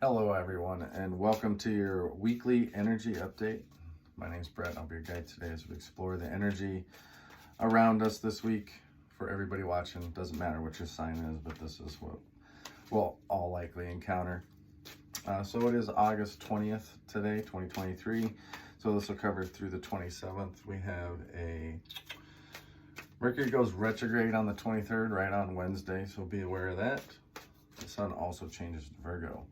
Hello everyone, and welcome to your weekly energy update. My name's Brett. I'll be your guide today as we explore the energy around us this week. For everybody watching, doesn't matter what your sign is, but this is what we'll all likely encounter. So it is August 20th today, 2023. So this will cover through the 27th. We have a Mercury goes retrograde on the 23rd, right on Wednesday, so be aware of that. The sun also changes to Virgo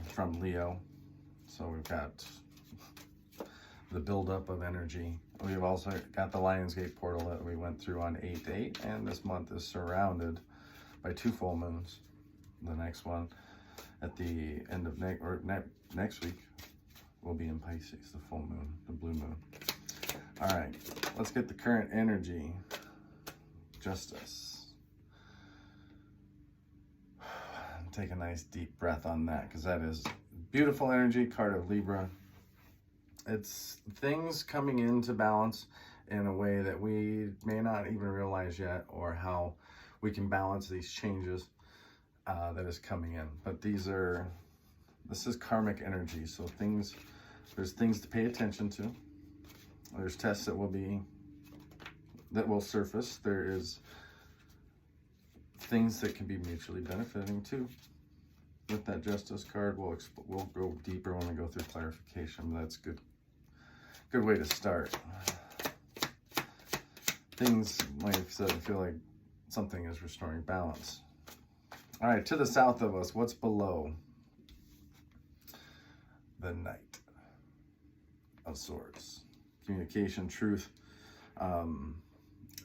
from Leo. So we've got the buildup of energy. We've also got the Lionsgate portal that we went through on 8/8, and this month is surrounded by two full moons. The next one at the end of next week will be in Pisces, the full moon, the blue moon. All right, let's get the current energy. Justice. Take a nice deep breath on that, because that is beautiful energy, card of Libra. It's things coming into balance in a way that we may not even realize yet, or how we can balance these changes that is coming in. But this is karmic energy, so there's things to pay attention to. There's tests that will surface. There is things that can be mutually benefiting too. With that Justice card, we'll go deeper when we go through clarification. But that's good way to start. Things, like I said, I feel like something is restoring balance. All right, to the south of us, what's below? The Knight of Swords. Communication, truth.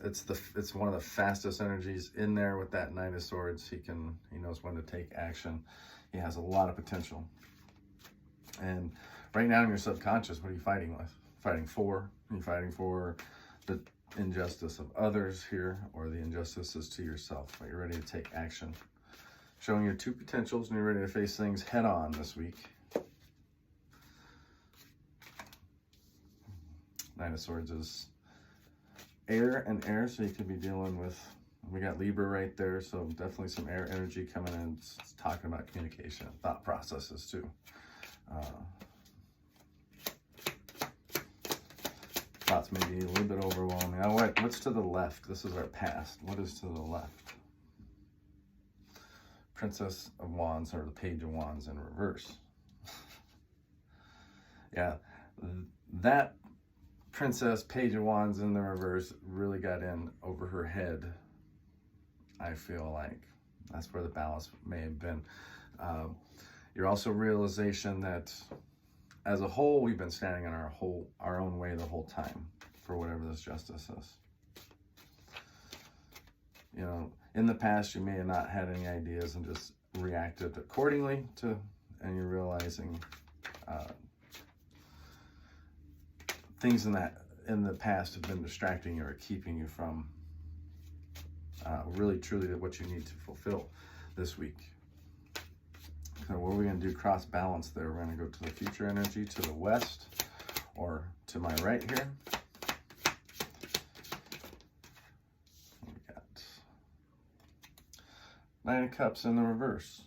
It's one of the fastest energies in there with that Knight of Swords. He knows when to take action. He has a lot of potential. And right now in your subconscious, what are you fighting with? Fighting for? Are you fighting for the injustice of others here, or the injustices to yourself? Are you ready to take action? Showing your two potentials, and you're ready to face things head on this week. Knight of Swords is air and air, so you could be dealing with, we got Libra right there, so definitely some air energy coming in. It's talking about communication, thought processes too. Thoughts may be a little bit overwhelming. Now what's to the left? This is our past. What is to the left? Princess of Wands, or the Page of Wands in reverse. Yeah, that Princess, Page of Wands in the reverse really got in over her head. I feel like that's where the balance may have been. You're also realization that as a whole, we've been standing on our own way the whole time for whatever this justice is. You know, in the past, you may have not had any ideas and just reacted accordingly to, and you're realizing things in the past have been distracting you or keeping you from really truly what you need to fulfill this week. So what are we going to do? Cross balance there. We're going to go to the future energy, to the west, or to my right here. We got Nine of Cups in the reverse.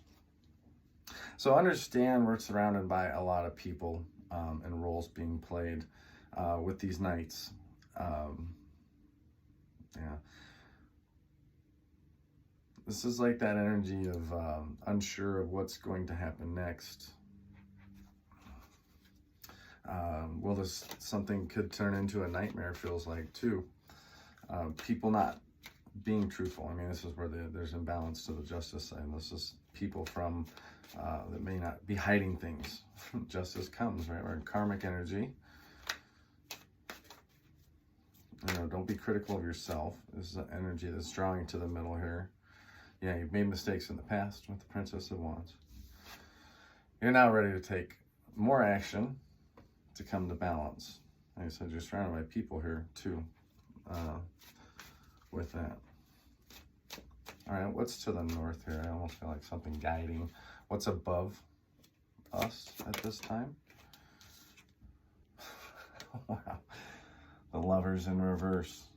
So understand we're surrounded by a lot of people and roles being played with these knights. Yeah. This is like that energy of unsure of what's going to happen next. Something could turn into a nightmare, feels like too. People not being truthful. I mean, this is where there's imbalance to the justice side. This is people from that may not be hiding things. Justice comes, right? We're in karmic energy. You know, don't be critical of yourself. This is an energy that's drawing to the middle here. Yeah, you've made mistakes in the past with the Princess of Wands. You're now ready to take more action to come to balance. Like I said, you're surrounded by people here too with that. All right, what's to the north here? I almost feel like something guiding. What's above us at this time? Wow. The Lovers in reverse.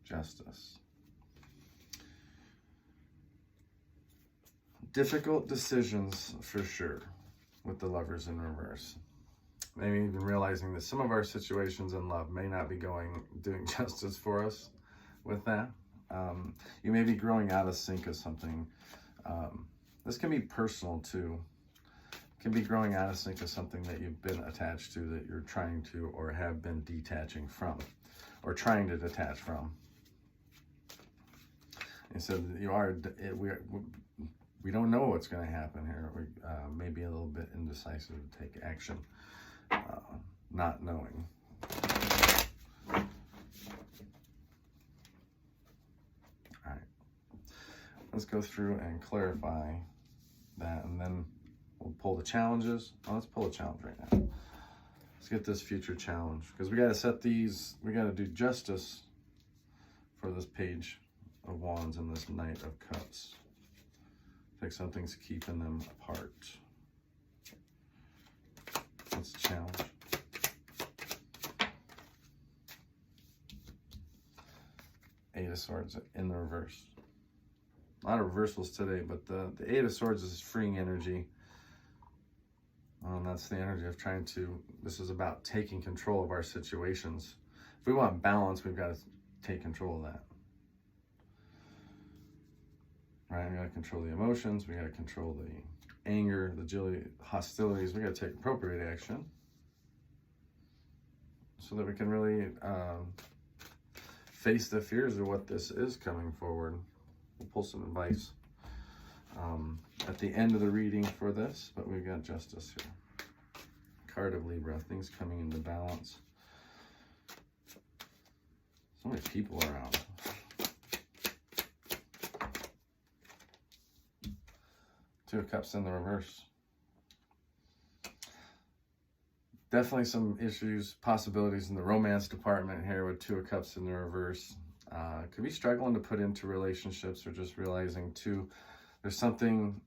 Justice. difficult decisions for sure with the Lovers in reverse. Maybe even realizing that some of our situations in love may not be doing justice for us with that. You may be growing out of sync of something. This can be personal too. It can be growing out of sync of something that you've been attached to, that you're trying to or have been detaching from, or trying to detach from. And so we don't know what's going to happen here. We may be a little bit indecisive to take action, not knowing. All right. Let's go through and clarify that, and then we'll pull the challenges. Oh, let's pull a challenge right now. Let's get this future challenge, because we got to set these, we got to do justice for this Page of Wands and this Knight of Cups. Like something's keeping them apart. What's the challenge? Eight of Swords in the reverse. A lot of reversals today, but the Eight of Swords is freeing energy. That's the energy of trying to, this is about taking control of our situations. If we want balance, we've got to take control of that. Right, we got to control the emotions, we got to control the anger, the hostilities. We got to take appropriate action so that we can really face the fears of what this is coming forward. We'll pull some advice at the end of the reading for this, but we've got justice here. Card of Libra, things coming into balance. So many people around. Two of Cups in the reverse. Definitely some issues, possibilities in the romance department here with Two of Cups in the reverse. Could be struggling to put into relationships, or just realizing too, there's something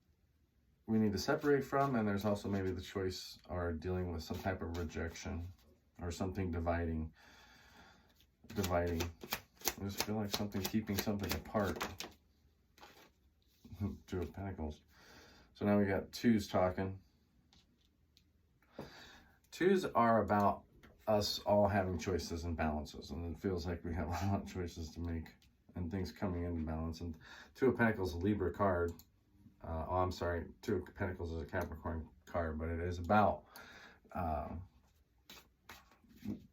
we need to separate from, and there's also maybe the choice or dealing with some type of rejection or something dividing. I just feel like something keeping something apart. Two of Pentacles. So now we got twos talking. Twos are about us all having choices and balances, and it feels like we have a lot of choices to make and things coming into balance. And Two of Pentacles, a Libra card. I'm sorry, Two of Pentacles is a Capricorn card, but it is about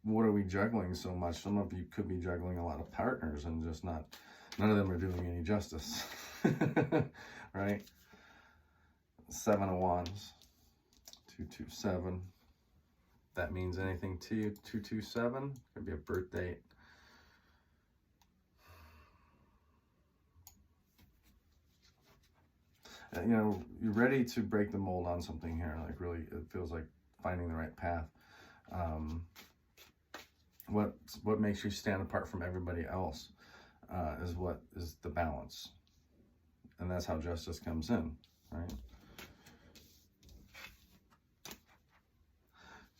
what are we juggling so much? Some of you could be juggling a lot of partners and just none of them are doing any justice, right? Seven of Wands, 227. That means anything to you, 227, could be a birth date. You know, you're ready to break the mold on something here. Like really, it feels like finding the right path. What makes you stand apart from everybody else is the balance. And that's how justice comes in, right?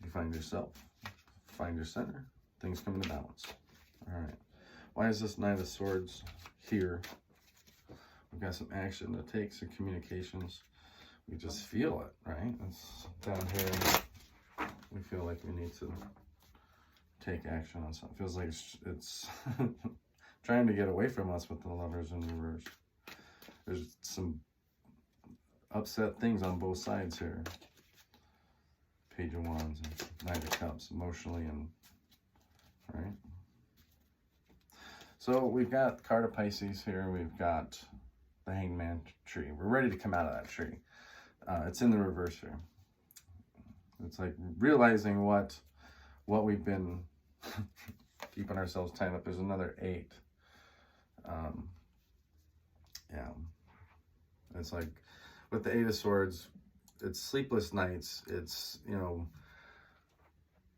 You find yourself, find your center, things come into balance. All right. Why is this Knight of Swords here? We've got some action to take, some communications. We just feel it, right? It's down here. We feel like we need to take action on something. It feels like it's trying to get away from us with the Lovers in reverse. There's some upset things on both sides here. Page of Wands and Knight of Cups, emotionally, and right. So we've got card of Pisces here. We've got the Hangman tree. We're ready to come out of that tree. It's in the reverse here. It's like realizing what we've been keeping ourselves tied up. There's another 8. Yeah. It's like with the 8 of Swords, it's sleepless nights. It's, you know,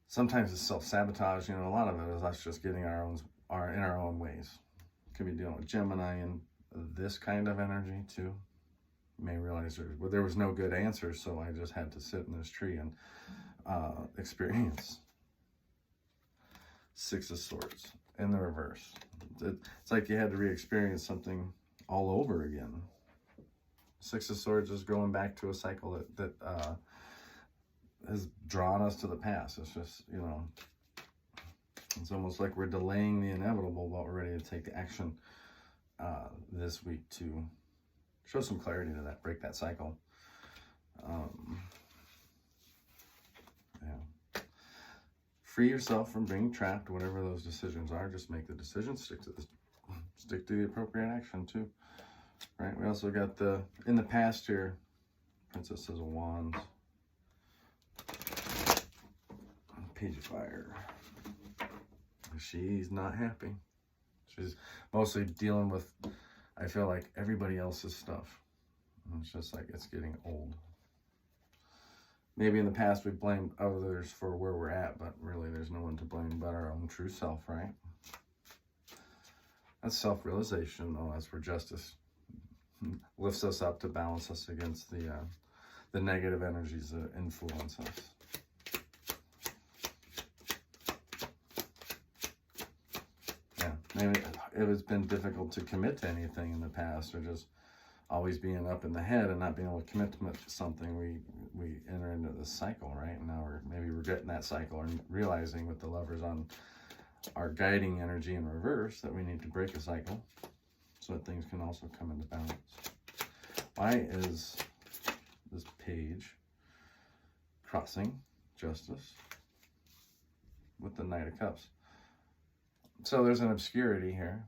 sometimes it's self-sabotage. You know, a lot of it is us just getting in our own ways. Could be dealing with Gemini and this kind of energy too. You may realize there was no good answer, so I just had to sit in this tree and experience. 6 of Swords in the reverse. It's like you had to re-experience something all over again. Six of Swords is going back to a cycle that has drawn us to the past. It's just, you know, it's almost like we're delaying the inevitable, but we're ready to take action this week to show some clarity to that, break that cycle. Yeah. Free yourself from being trapped, whatever those decisions are. Just make the decision, stick to the appropriate action too. Right? We also got in the past here, Princess of Wands, Page of Fire. She's not happy. She's mostly dealing with, I feel like, everybody else's stuff. And it's just like, it's getting old. Maybe in the past we blamed others for where we're at, but really there's no one to blame but our own true self, right? That's self-realization, though. That's where justice lifts us up to balance us against the negative energies that influence us. Yeah, maybe it has been difficult to commit to anything in the past, or just always being up in the head and not being able to commit to something. We enter into this cycle, right? And now we're regretting that cycle and realizing with the Lovers on our guiding energy in reverse that we need to break a cycle so that things can also come into balance. Why is this page crossing justice with the Knight of Cups? So there's an obscurity here.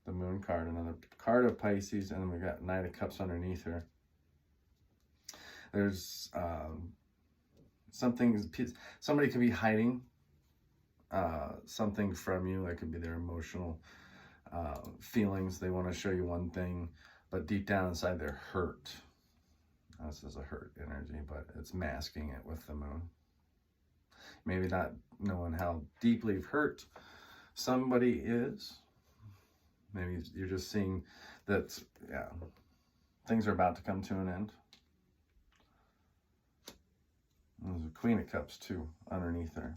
The Moon card, another card of Pisces, and then we got Knight of Cups underneath her. There's somebody could be hiding something from you. That could be their emotional feelings. They want to show you one thing, but deep down inside they're hurt. This is a hurt energy, but it's masking it with the Moon. Maybe not knowing how deeply hurt somebody is. Maybe you're just seeing that, yeah, things are about to come to an end. There's a Queen of Cups too underneath there.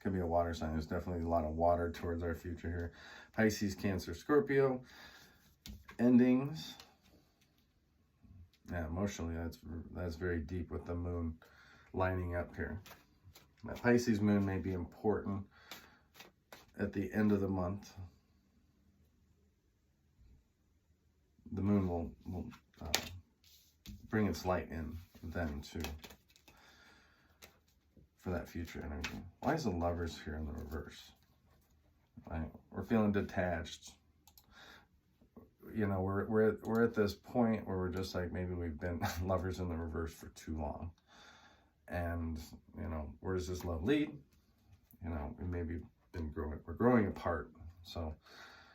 Could be a water sign. There's definitely a lot of water towards our future here. Pisces, Cancer, Scorpio. Endings. Yeah, emotionally, that's very deep with the Moon lining up here. That Pisces Moon may be important at the end of the month. The Moon will bring its light in then too, for that future energy. Why is the Lovers here in the reverse? Right? We're feeling detached. You know, we're at this point where we're just like, maybe we've been Lovers in the reverse for too long. And, you know, where does this love lead? You know, we maybe we're growing apart. So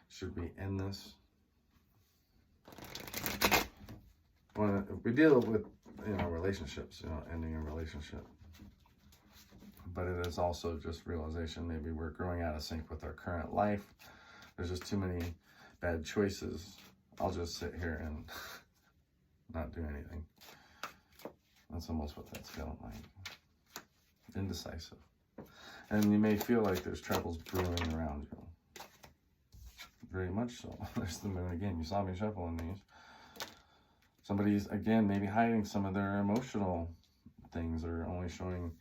should we end this? When we deal with, you know, relationships, you know, ending a relationship. But it is also just realization, maybe we're growing out of sync with our current life. There's just too many bad choices. I'll just sit here and not do anything. That's almost what that's feeling like. Indecisive. And you may feel like there's troubles brewing around you. Very much so. There's the Moon again. You saw me shuffling these. Somebody's, again, maybe hiding some of their emotional things, or only showing,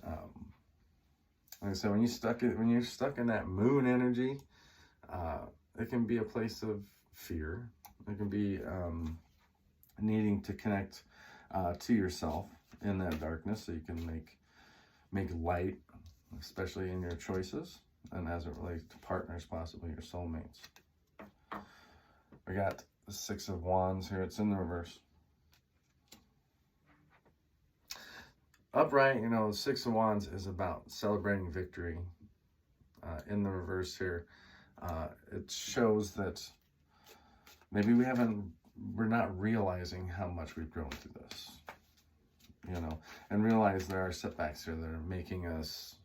like I said, when you're stuck in that Moon energy, it can be a place of fear. It can be needing to connect to yourself in that darkness, so you can make light, especially in your choices, and as it relates to partners, possibly your soulmates. We got the Six of Wands here. It's in the reverse. Upright, you know, the Six of Wands is about celebrating victory. In the reverse here, it shows that maybe we're not realizing how much we've grown through this, you know, and realize there are setbacks here that are making us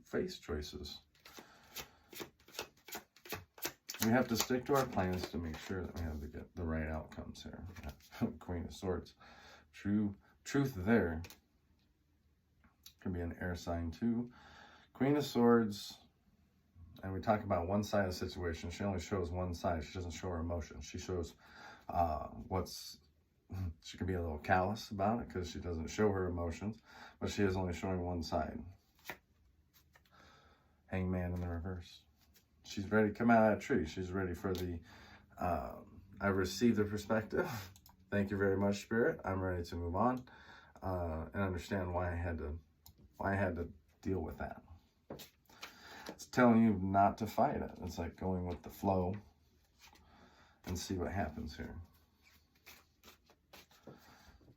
face choices. We have to stick to our plans to make sure that we have to get the right outcomes here. Queen of Swords. Truth there. Could be an air sign too. Queen of Swords And we talk about one side of the situation. She only shows one side. She doesn't show her emotions. She shows she can be a little callous about it because she doesn't show her emotions, but she is only showing one side. Hangman in the reverse. She's ready to come out of that tree. She's ready for the, I received the perspective. Thank you very much, Spirit. I'm ready to move on and understand why I had to deal with that. It's telling you not to fight it. It's like going with the flow and see what happens here.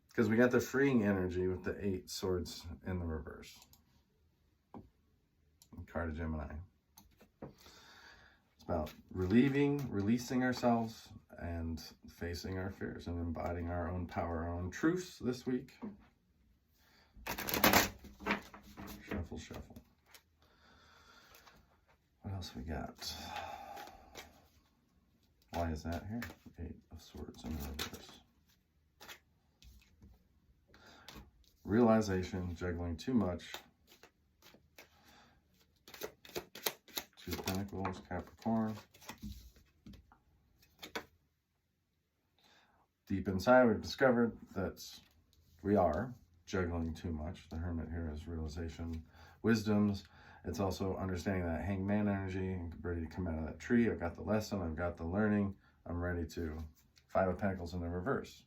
Because we got the freeing energy with the 8 swords in the reverse. Card of Gemini. It's about releasing ourselves and facing our fears and embodying our own power, our own truths this week. Shuffle, shuffle. What else we got? Why is that here? 8 of Swords in reverse. Realization, juggling too much. 2 of Pentacles, Capricorn. Deep inside, we've discovered that we are juggling too much. The Hermit here is realization, wisdoms. It's also understanding that Hangman energy, ready to come out of that tree. I've got the lesson, I've got the learning. I'm ready to, 5 of Pentacles in the reverse,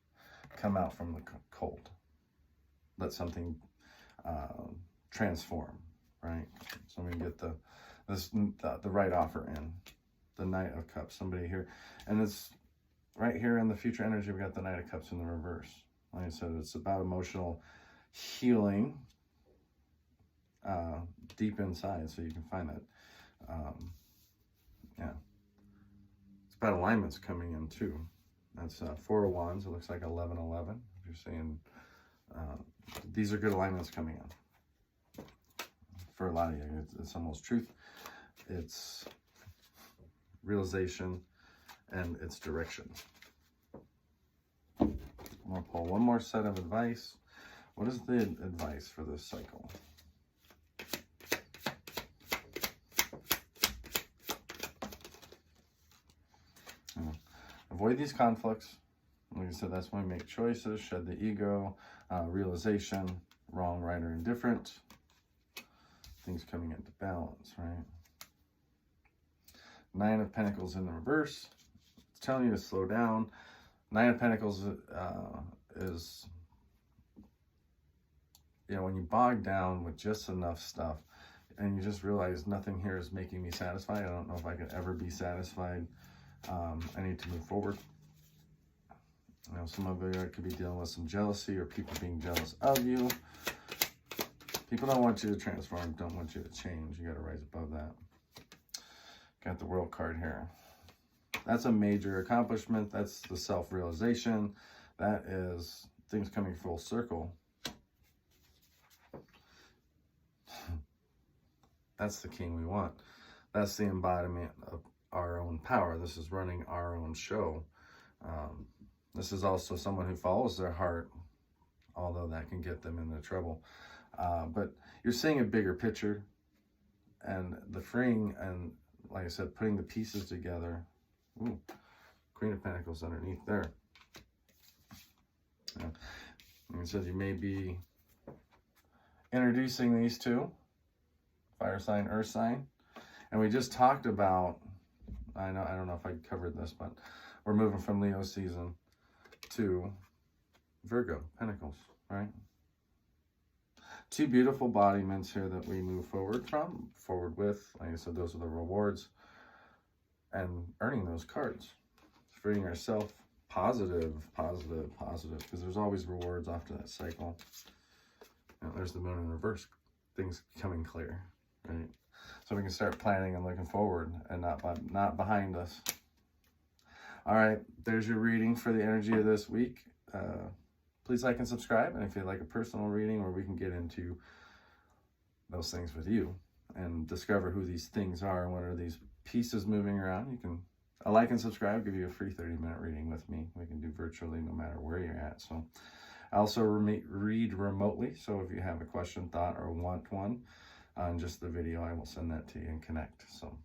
come out from the cold. Let something transform, right? So we get the right offer in. The Knight of Cups, somebody here. And it's right here in the future energy, we got the Knight of Cups in the reverse. Like I said, it's about emotional healing deep inside, so you can find that. Yeah. It's about alignments coming in too. That's 4 of Wands. It looks like 11-11. If you're saying these are good alignments coming in. For a lot of you, it's almost truth. It's realization and it's direction. I'm going to pull one more set of advice. What is the advice for this cycle? Avoid these conflicts. Like I said, that's when we make choices, shed the ego, realization, wrong, right, or indifferent. Things coming into balance, right? 9 of Pentacles in the reverse. It's telling you to slow down. 9 of Pentacles is, you know, when you bog down with just enough stuff and you just realize nothing here is making me satisfied. I don't know if I could ever be satisfied. I need to move forward. You know, some of you could be dealing with some jealousy or people being jealous of you. People don't want you to transform, don't want you to change. You got to rise above that. Got the World card here. That's a major accomplishment. That's the self-realization. That is things coming full circle. That's the king we want. That's the embodiment of our own power. This is running our own show. This is also someone who follows their heart, although that can get them into trouble. But you're seeing a bigger picture, and the freeing, and like I said, putting the pieces together. Ooh, Queen of Pentacles underneath there. Yeah. Like I said, you may be introducing these two, fire sign, earth sign. And we just talked about, I don't know if I covered this, but we're moving from Leo season to Virgo, Pentacles, right? 2 beautiful embodiments here that we move forward with. Like I said, those are the rewards. And earning those cards. Freeing ourselves, positive, because there's always rewards after that cycle. And there's the moon in reverse. Things becoming clear, right? So we can start planning and looking forward and not behind us. All right, there's your reading for the energy of this week. Please like and subscribe. And if you'd like a personal reading where we can get into those things with you and discover who these things are and what are these pieces moving around, you can like and subscribe, give you a free 30-minute reading with me. We can do virtually no matter where you're at. So I also read remotely. So if you have a question, thought, or want one on just the video, I will send that to you and connect. So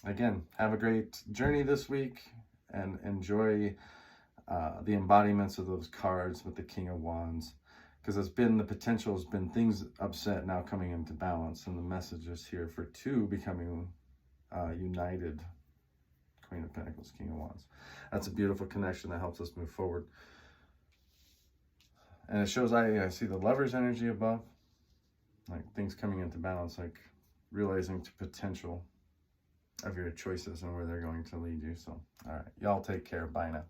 again, have a great journey this week and enjoy the embodiments of those cards with the King of Wands. Because the potential has been things upset now coming into balance. And the message is here for two becoming united. Queen of Pentacles, King of Wands. That's a beautiful connection that helps us move forward. And it shows, I see the Lover's energy above. Like things coming into balance, like realizing the potential of your choices and where they're going to lead you. So, all right. Y'all take care. Bye now.